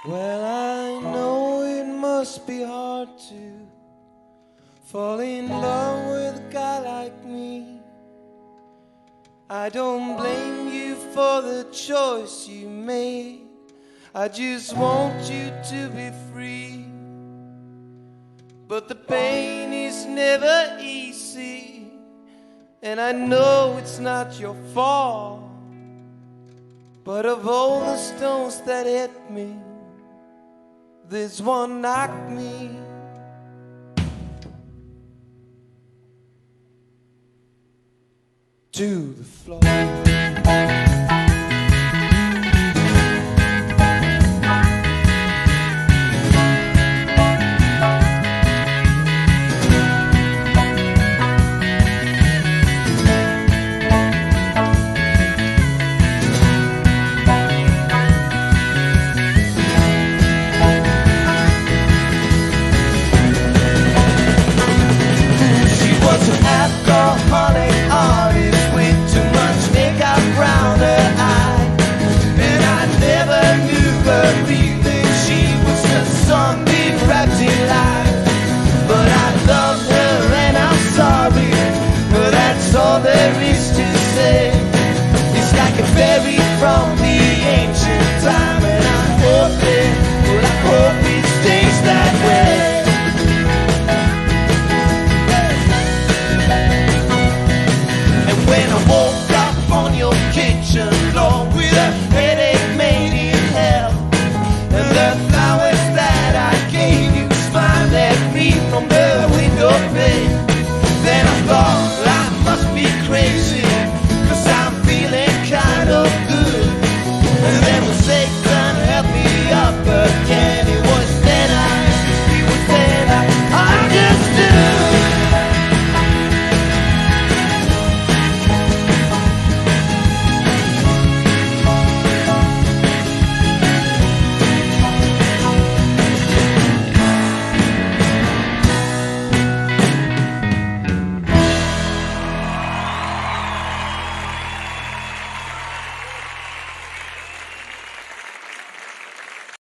Well, I know it must be hard to fall in love with a guy like me. I don't blame you for the choice you made. I just want you to be free. But the pain is never easy, and I know it's not your fault. But of all the stones that hit me, this one knocked me to the floor.